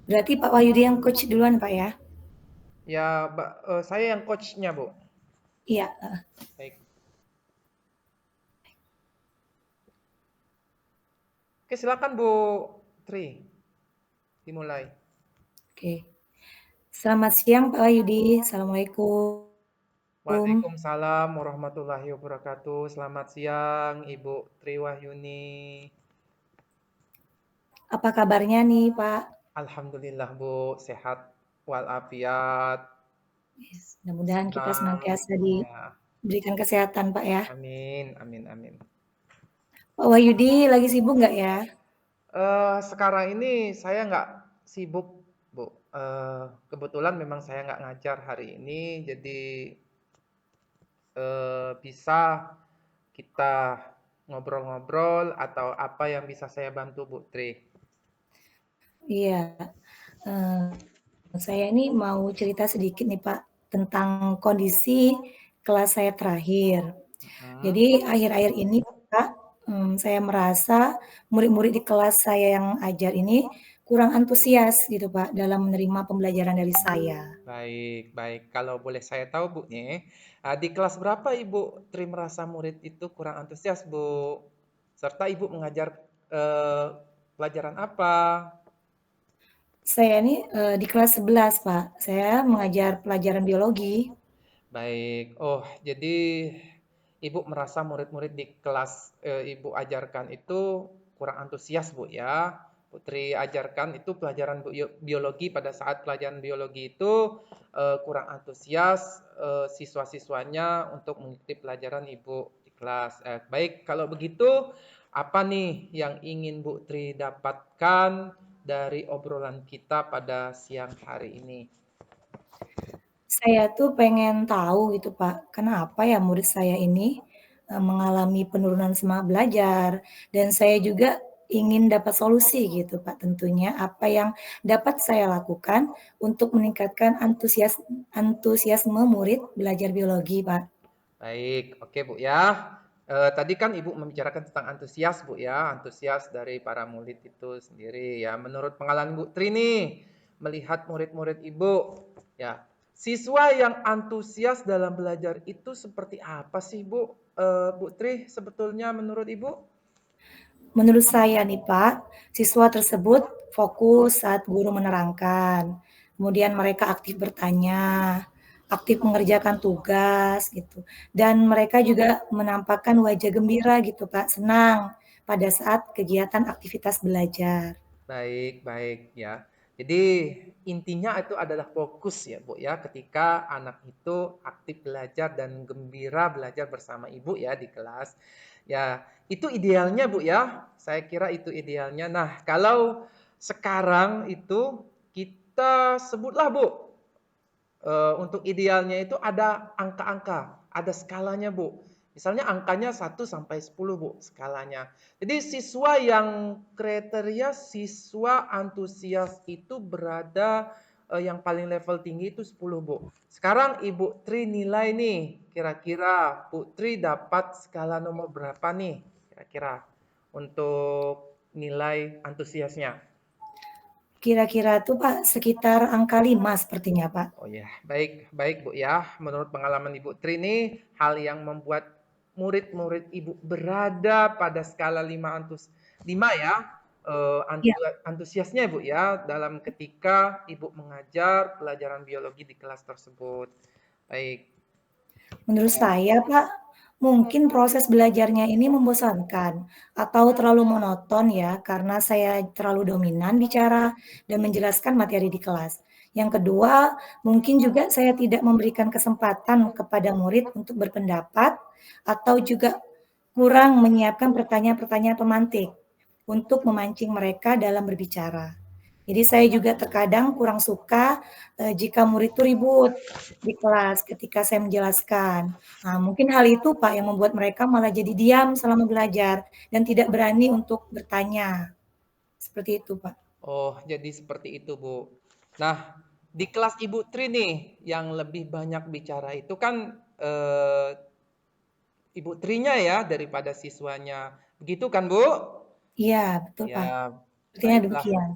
Berarti Pak Wahyudi yang coach duluan, Pak ya? Ya, saya yang coachnya, Bu. Iya, Baik. Oke, silakan Bu Tri, dimulai. oke. Selamat siang Pak Wahyudi, Assalamualaikum. Waalaikumsalam warahmatullahi wabarakatuh. Selamat siang, Ibu Tri Wahyuni. Apa kabarnya nih Pak? Alhamdulillah, Bu, sehat walafiat. Mudah-mudahan kita Senang. senantiasa Ya, diberikan kesehatan Pak ya. amin, amin, amin. Pak Wahyudi lagi sibuk nggak ya? Sekarang ini saya nggak sibuk, Bu. Kebetulan memang saya nggak ngajar hari ini, jadi bisa kita ngobrol-ngobrol atau apa yang bisa saya bantu, Bu Tri? Iya, eh, saya ini mau cerita sedikit nih Pak tentang kondisi kelas saya terakhir. Mhm. Jadi akhir-akhir ini Pak, saya merasa murid-murid di kelas saya yang ajar ini kurang antusias gitu Pak dalam menerima pembelajaran dari saya. Baik, baik. Kalau boleh saya tahu, Bu, nih, di kelas berapa Ibu Tri merasa murid itu kurang antusias, Bu? Serta Ibu mengajar eh, pelajaran apa? Saya ini di kelas 11 Pak. Saya mengajar pelajaran biologi. Baik. Oh, jadi Ibu merasa murid-murid di kelas Ibu ajarkan itu kurang antusias, Bu, ya. Putri ajarkan itu pelajaran biologi, pada saat pelajaran biologi itu kurang antusias siswa-siswanya untuk mengikuti pelajaran Ibu di kelas. Baik, kalau begitu apa nih yang ingin Bu Tri dapatkan dari obrolan kita pada siang hari ini? Saya tuh pengen tahu gitu Pak, kenapa ya murid saya ini mengalami penurunan semangat belajar dan saya juga ingin dapat solusi gitu Pak tentunya apa yang dapat saya lakukan untuk meningkatkan antusiasme murid belajar biologi Pak. Baik, oke Bu ya. Tadi kan Ibu membicarakan tentang antusias Bu ya, antusias dari para murid itu sendiri ya. Menurut pengalaman Bu Tri nih, melihat murid-murid Ibu, ya, siswa yang antusias dalam belajar itu seperti apa sih Bu? Bu Tri sebetulnya menurut Ibu? Menurut saya nih Pak, siswa tersebut fokus saat guru menerangkan. Kemudian mereka aktif bertanya, aktif mengerjakan tugas gitu. Dan mereka juga menampakkan wajah gembira gitu Pak, senang pada saat kegiatan aktivitas belajar. Baik, baik ya. Jadi intinya itu adalah fokus ya Bu ya, ketika anak itu aktif belajar dan gembira belajar bersama Ibu ya di kelas. Ya, itu idealnya Bu ya. Saya kira itu idealnya. Nah, kalau sekarang itu kita sebutlah Bu, untuk idealnya itu ada angka-angka, ada skalanya, Bu. Misalnya angkanya 1 sampai 10, Bu, skalanya. Jadi siswa yang kriteria siswa antusias itu berada yang paling level tinggi itu 10, Bu. Sekarang Ibu Tri nilai nih, kira-kira Bu Tri dapat skala nomor berapa nih kira-kira untuk nilai antusiasnya? Kira-kira tuh Pak sekitar angka 5 sepertinya Pak. Oh ya, baik, baik Bu ya. Menurut pengalaman Ibu Tri ini, hal yang membuat murid-murid Ibu berada pada skala 5 ya, Ya, antusiasnya Bu ya, dalam ketika Ibu mengajar pelajaran biologi di kelas tersebut. Baik. menurut saya, Pak, mungkin proses belajarnya ini membosankan atau terlalu monoton ya, karena saya terlalu dominan bicara dan menjelaskan materi di kelas. Yang kedua, mungkin juga saya tidak memberikan kesempatan kepada murid untuk berpendapat atau juga kurang menyiapkan pertanyaan-pertanyaan pemantik untuk memancing mereka dalam berbicara. Jadi saya juga terkadang kurang suka jika murid itu ribut di kelas ketika saya menjelaskan. Nah, mungkin hal itu Pak yang membuat mereka malah jadi diam selama belajar dan tidak berani untuk bertanya. Seperti itu, Pak. Oh, jadi seperti itu Bu. Nah, di kelas Ibu Tri nih, yang lebih banyak bicara itu kan Ibu Trinya ya daripada siswanya. Begitu kan Bu? Iya, betul Pak. Ya, Sepertinya baiklah. demikian.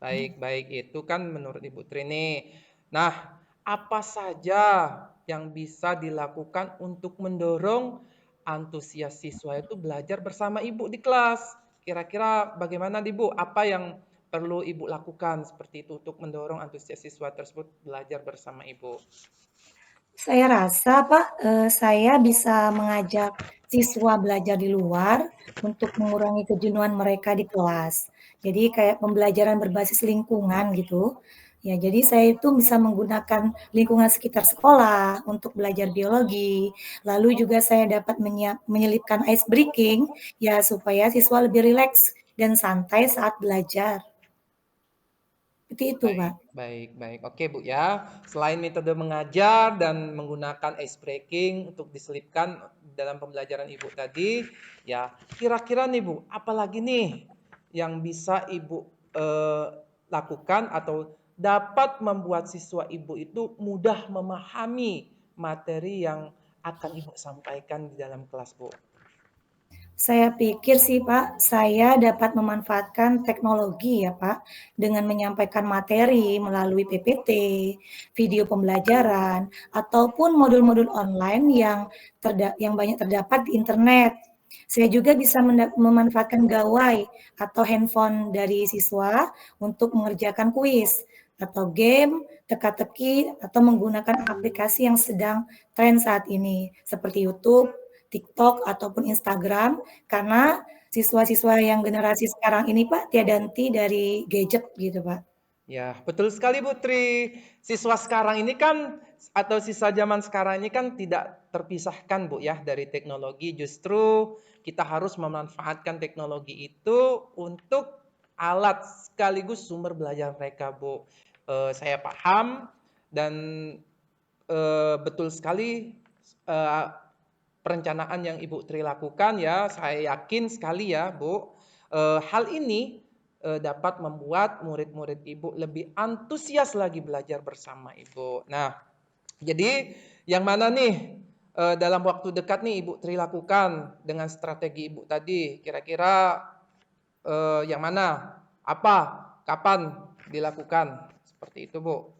Baik, baik. Itu kan menurut Ibu Tri nih. Nah, apa saja yang bisa dilakukan untuk mendorong antusias siswa itu belajar bersama Ibu di kelas? Kira-kira bagaimana Ibu? Apa yang perlu Ibu lakukan seperti itu untuk mendorong antusias siswa tersebut belajar bersama Ibu? Saya rasa Pak, saya bisa mengajak siswa belajar di luar untuk mengurangi kejenuhan mereka di kelas. Jadi kayak pembelajaran berbasis lingkungan gitu. Ya, jadi saya itu bisa menggunakan lingkungan sekitar sekolah untuk belajar biologi. Lalu juga saya dapat menyelipkan ice breaking ya supaya siswa lebih rileks dan santai saat belajar. Seperti itu, Baik, Pak. baik, baik. Oke, Bu ya. Selain metode mengajar dan menggunakan ice breaking untuk diselipkan dalam pembelajaran Ibu tadi, ya kira-kira nih Bu, apalagi nih yang bisa Ibu eh, lakukan atau dapat membuat siswa Ibu itu mudah memahami materi yang akan Ibu sampaikan di dalam kelas, Bu? Saya pikir sih Pak, saya dapat memanfaatkan teknologi ya Pak, dengan menyampaikan materi melalui PPT, video pembelajaran, ataupun modul-modul online yang banyak terdapat di internet. Saya juga bisa memanfaatkan gawai atau handphone dari siswa untuk mengerjakan kuis atau game, teka-teki, atau menggunakan aplikasi yang sedang tren saat ini, seperti YouTube, TikTok, ataupun Instagram, karena siswa-siswa yang generasi sekarang ini Pak, tiada henti dari gadget gitu Pak. Ya, betul sekali Bu Tri. Siswa sekarang ini kan atau siswa zaman sekarang ini kan tidak terpisahkan Bu ya dari teknologi. Justru kita harus memanfaatkan teknologi itu untuk alat sekaligus sumber belajar mereka Bu. Saya paham dan betul sekali eh, perencanaan yang Ibu Tri lakukan ya. Saya yakin sekali ya Bu. Hal ini dapat membuat murid-murid Ibu lebih antusias lagi belajar bersama Ibu. Nah, jadi yang mana nih dalam waktu dekat nih Ibu Tri lakukan dengan strategi Ibu tadi? Kira-kira yang mana? Apa? Kapan dilakukan? Seperti itu, Bu.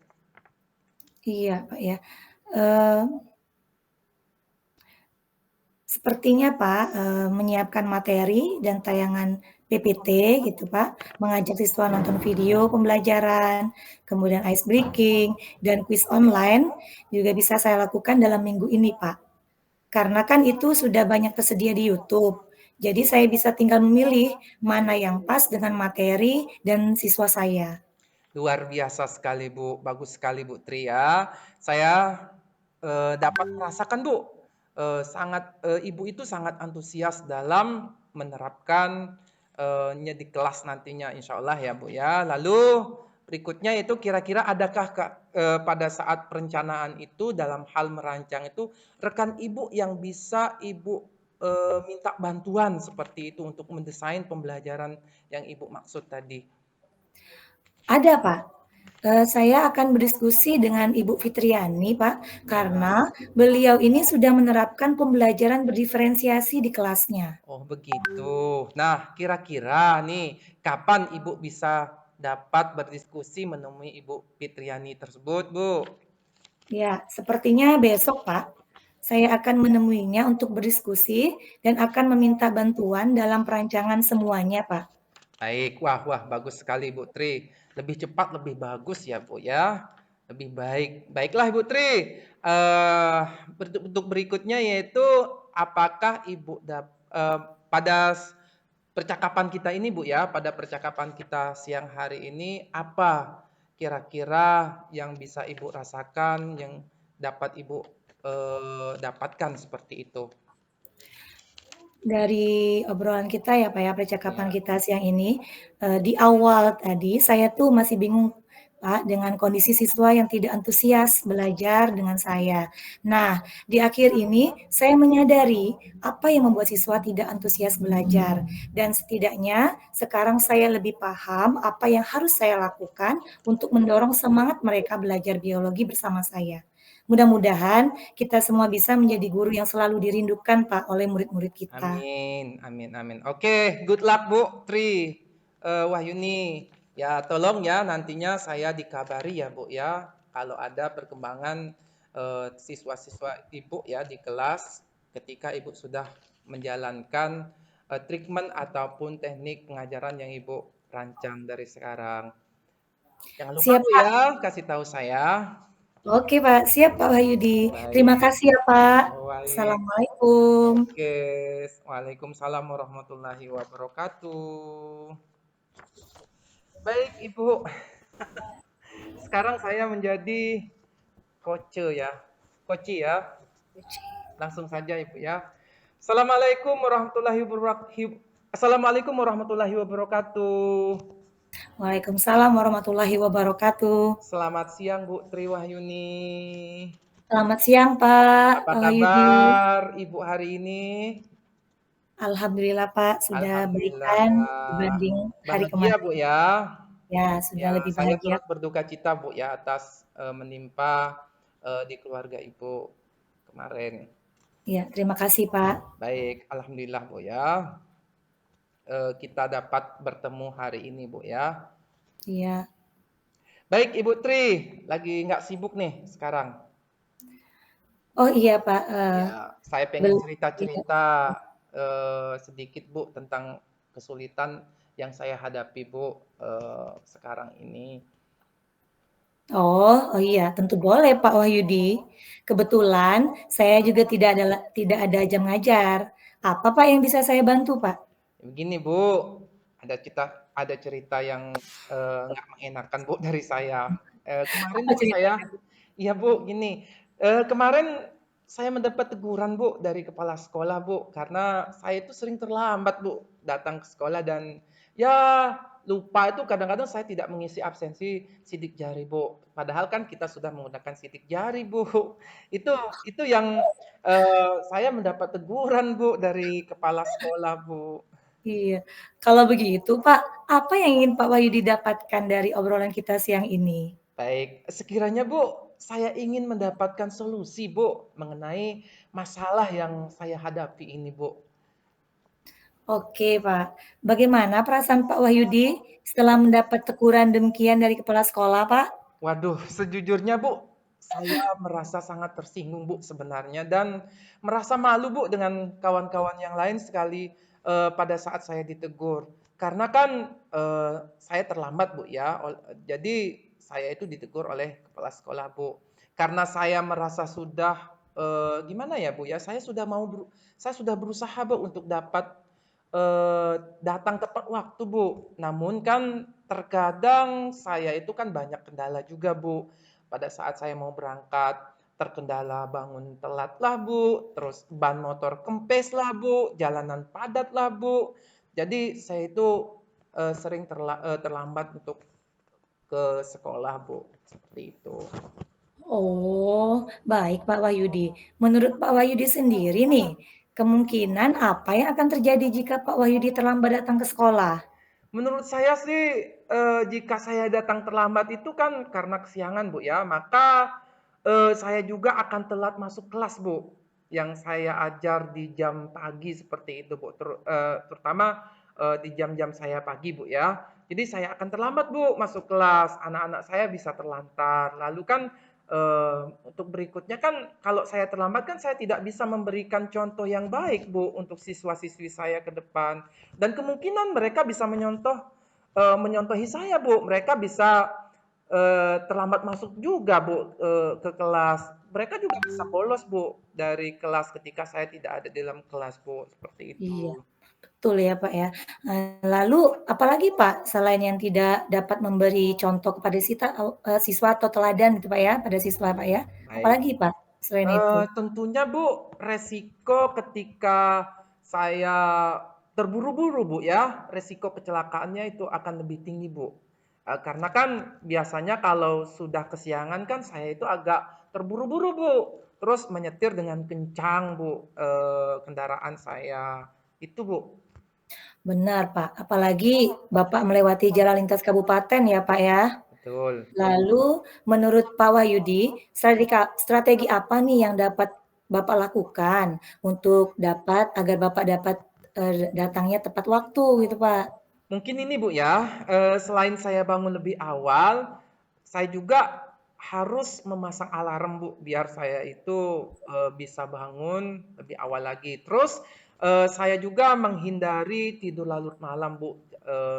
Iya Pak ya. Eee, Sepertinya Pak, menyiapkan materi dan tayangan PPT gitu Pak, mengajak siswa nonton video pembelajaran, kemudian ice breaking, dan kuis online juga bisa saya lakukan dalam minggu ini Pak. Karena kan itu sudah banyak tersedia di YouTube. Jadi saya bisa tinggal memilih mana yang pas dengan materi dan siswa saya. Luar biasa sekali Bu, bagus sekali Bu Tri ya. Saya dapat merasakan Bu, Ibu itu sangat antusias dalam menerapkan di kelas nantinya insya Allah ya Bu ya. Lalu berikutnya itu kira-kira adakah Kak, pada saat perencanaan itu dalam hal merancang itu rekan Ibu yang bisa Ibu minta bantuan seperti itu untuk mendesain pembelajaran yang Ibu maksud tadi? Ada Pak, saya akan berdiskusi dengan Ibu Fitriani Pak, karena beliau ini sudah menerapkan pembelajaran berdiferensiasi di kelasnya. Oh begitu. Nah, kira-kira nih kapan Ibu bisa dapat berdiskusi menemui Ibu Fitriani tersebut, Bu? Ya, sepertinya besok Pak, saya akan menemuinya untuk berdiskusi dan akan meminta bantuan dalam perancangan semuanya Pak. Baik, wah wah bagus sekali Bu Tri. Lebih cepat lebih bagus ya Bu ya. Lebih baik. Baiklah Ibu Tri. Untuk berikutnya yaitu apakah Ibu pada percakapan kita ini Bu ya, pada percakapan kita siang hari ini apa kira-kira yang bisa Ibu rasakan yang dapat Ibu dapatkan seperti itu? Dari obrolan kita ya Pak ya, percakapan Ya. kita siang ini, di awal tadi saya tuh masih bingung Pak, dengan kondisi siswa yang tidak antusias belajar dengan saya. Nah, di akhir ini saya menyadari apa yang membuat siswa tidak antusias belajar dan setidaknya sekarang saya lebih paham apa yang harus saya lakukan untuk mendorong semangat mereka belajar biologi bersama saya. Mudah-mudahan kita semua bisa menjadi guru yang selalu dirindukan Pak oleh murid-murid kita. Amin, amin, amin. Oke, good luck Bu Tri, Wahyuni. Ya, tolong ya nantinya saya dikabari ya, Bu, ya. Kalau ada perkembangan siswa-siswa Ibu ya di kelas ketika Ibu sudah menjalankan treatment ataupun teknik pengajaran yang Ibu rancang dari sekarang. Jangan lupa, Siap, Bu, Pak. ya, kasih tahu saya. Oke, Pak. Siap, Pak Wahyudi. Terima Baik. kasih ya, Pak. Baik. Assalamualaikum. Oke. Waalaikumsalam warahmatullahi wabarakatuh. Baik, Ibu. Sekarang saya menjadi koce ya. Koci ya. Langsung saja Ibu ya. Assalamualaikum warahmatullahi wabarakatuh. Assalamualaikum warahmatullahi wabarakatuh. Waalaikumsalam warahmatullahi wabarakatuh. Selamat siang Bu Triwahyuni. Selamat siang, Pak Apa Wahyudi. kabar Ibu hari ini? Alhamdulillah, Pak, sudah Alhamdulillah. baikan dibanding hari Bahagia kemarin. Bu ya. Ya, sudah Ya, lebih saya bahagia. turut berduka cita Bu ya atas menimpa di keluarga Ibu kemarin. Ya, terima kasih, Pak. Baik, alhamdulillah Bu ya. Kita dapat bertemu hari ini Bu ya. Iya. Baik Ibu Tri, lagi nggak sibuk nih sekarang. Oh iya, Pak. Ya, saya pengen Bel- iya. cerita-cerita sedikit Bu tentang kesulitan yang saya hadapi Bu sekarang ini. Oh iya, tentu boleh, Pak Wahyudi. Kebetulan saya juga tidak ada jam ngajar. Apa, Pak, yang bisa saya bantu, Pak? Begini Bu, ada cerita yang nggak mengenakan Bu dari saya. Kemarin Apa Bu saya, ceritanya, Bu? iya Bu, gini, kemarin saya mendapat teguran Bu dari kepala sekolah Bu, karena saya itu sering terlambat Bu datang ke sekolah dan ya lupa itu kadang-kadang saya tidak mengisi absensi sidik jari Bu. Padahal kan kita sudah menggunakan sidik jari Bu. Itu yang saya mendapat teguran Bu dari kepala sekolah Bu. Iya. Kalau begitu, Pak, apa yang ingin Pak Wahyudi dapatkan dari obrolan kita siang ini? Baik, sekiranya Bu, saya ingin mendapatkan solusi Bu mengenai masalah yang saya hadapi ini Bu. Oke, Pak. Bagaimana perasaan Pak Wahyudi setelah mendapat teguran demikian dari kepala sekolah, Pak? Waduh, sejujurnya Bu, saya merasa sangat tersinggung Bu sebenarnya dan merasa malu Bu dengan kawan-kawan yang lain sekali pada saat saya ditegur. Karena kan saya terlambat Bu ya, jadi saya itu ditegur oleh kepala sekolah Bu. Karena saya merasa sudah gimana ya Bu ya, saya sudah berusaha Bu untuk dapat datang tepat waktu, Bu. Namun kan terkadang saya itu kan banyak kendala juga, Bu. Pada saat saya mau berangkat, terkendala bangun telat lah, Bu. Terus ban motor kempes lah, Bu. Jalanan padat lah, Bu. Jadi saya itu sering terlambat untuk ke sekolah, Bu. Seperti itu. Oh, baik Pak Wahyudi. Menurut Pak Wahyudi sendiri nih, kemungkinan apa yang akan terjadi jika Pak Wahyudi terlambat datang ke sekolah? Menurut saya sih, jika saya datang terlambat itu kan karena kesiangan, Bu, ya. Maka, saya juga akan telat masuk kelas, Bu, yang saya ajar di jam pagi seperti itu, Bu, terutama, di jam-jam saya pagi, Bu, ya. Jadi saya akan terlambat, Bu, masuk kelas, anak-anak saya bisa terlantar. Lalu kan, untuk berikutnya kan kalau saya terlambat kan saya tidak bisa memberikan contoh yang baik, Bu, untuk siswa-siswi saya ke depan. Dan kemungkinan mereka bisa menyontohi saya, Bu. Mereka bisa terlambat masuk juga, Bu, ke kelas. Mereka juga bisa bolos, Bu, dari kelas ketika saya tidak ada di dalam kelas, Bu. Seperti Iya, itu. betul ya Pak ya. Lalu apalagi Pak selain yang tidak dapat memberi contoh kepada siswa atau teladan gitu Pak ya, pada siswa Pak ya? Baik. Apalagi Pak selain itu? Tentunya Bu, resiko ketika saya terburu-buru Bu ya, resiko kecelakaannya itu akan lebih tinggi Bu. Karena kan biasanya kalau sudah kesiangan kan saya itu agak terburu-buru Bu, terus menyetir dengan kencang Bu, kendaraan saya. Itu Bu. Benar Pak, apalagi Bapak melewati jalan lintas kabupaten ya Pak ya? Betul. Lalu menurut Pak Wahyudi, strategi apa nih yang dapat Bapak lakukan untuk agar Bapak dapat, datangnya tepat waktu gitu, Pak? Mungkin ini Bu ya, selain saya bangun lebih awal, saya juga harus memasang alarm Bu, biar saya itu bisa bangun lebih awal lagi. Terus saya juga menghindari tidur larut malam Bu.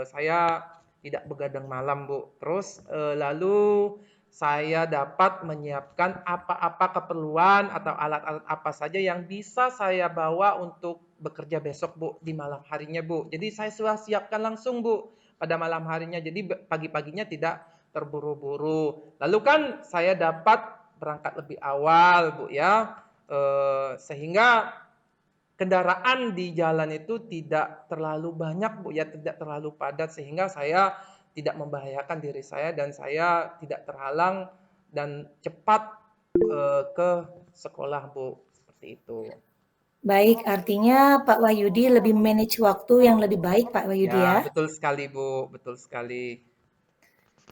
Saya tidak begadang malam Bu. Terus lalu saya dapat menyiapkan apa-apa keperluan atau alat-alat apa saja yang bisa saya bawa untuk bekerja besok Bu, di malam harinya Bu. Jadi saya sudah siapkan langsung Bu pada malam harinya. Jadi pagi-paginya tidak terburu-buru. Lalu kan saya dapat berangkat lebih awal Bu ya, sehingga kendaraan di jalan itu tidak terlalu banyak Bu ya, tidak terlalu padat sehingga saya tidak membahayakan diri saya dan saya tidak terhalang dan cepat ke sekolah Bu, seperti itu. Baik, artinya Pak Wahyudi lebih manage waktu yang lebih baik Pak Wahyudi Ya, ya. betul sekali Bu, betul sekali.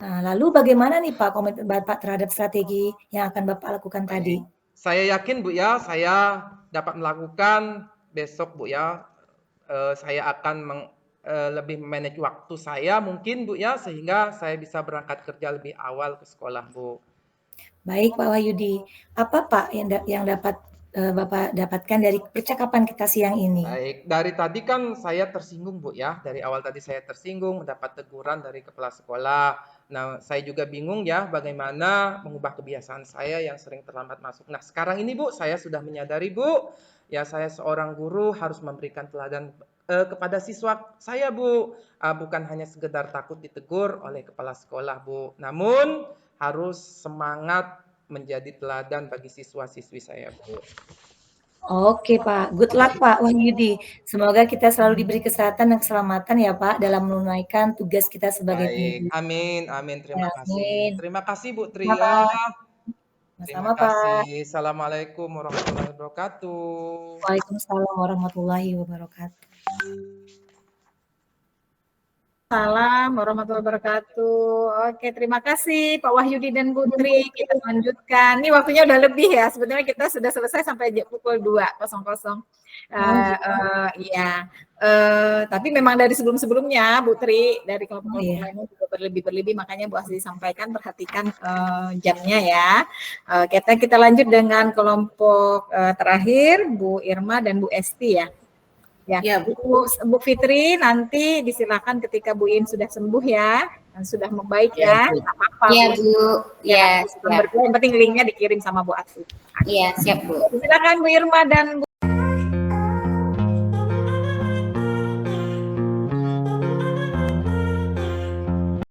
Nah, lalu bagaimana nih Pak komitmen Bapak terhadap strategi yang akan Bapak lakukan tadi? Baik. Saya yakin Bu ya, saya dapat melakukan besok Bu ya. Saya akan lebih manage waktu saya mungkin Bu ya, sehingga saya bisa berangkat kerja lebih awal ke sekolah Bu. Baik Pak Wahyudi, apa Pak yang dapat Bapak dapatkan dari percakapan kita siang ini? Baik, dari tadi kan saya tersinggung Bu ya, dari awal tadi saya tersinggung mendapat teguran dari kepala sekolah. Nah, saya juga bingung ya bagaimana mengubah kebiasaan saya yang sering terlambat masuk. Nah, sekarang ini Bu, saya sudah menyadari Bu, ya saya seorang guru harus memberikan teladan kepada siswa saya Bu. Bukan hanya sekedar takut ditegur oleh kepala sekolah Bu, namun harus semangat menjadi teladan bagi siswa-siswi saya Bu. Oke Pak, good luck Pak Wahyudi. Semoga kita selalu diberi kesehatan dan keselamatan ya Pak dalam menunaikan tugas kita sebagai Baik, pendidik. amin, amin. Terima kasih. Amin. Terima kasih Bu Sama Tria. Pak. Terima Sama-sama Pak. kasih. Assalamualaikum warahmatullahi wabarakatuh. Waalaikumsalam warahmatullahi wabarakatuh. Assalamualaikum warahmatullahi wabarakatuh. Oke, terima kasih Pak Wahyudi dan Putri. Kita lanjutkan. Ini waktunya udah lebih ya. Sebenarnya kita sudah selesai sampai pukul 2.00. Iya. Tapi memang dari sebelum-sebelumnya, Putri, dari kelompok-kelompok lainnya juga berlebih-berlebih. Makanya Bu Asli sampaikan, perhatikan jamnya ya. Kita lanjut dengan kelompok terakhir, Bu Irma dan Bu Esti ya. Ya, Bu Fitri nanti disilakan ketika Bu Im sudah sembuh ya, dan sudah membaik ya. Tidak apa-apa. Iya Bu, ya. Yang penting linknya dikirim sama Bu Asli. Iya siap Bu. Silakan Bu Irma dan Bu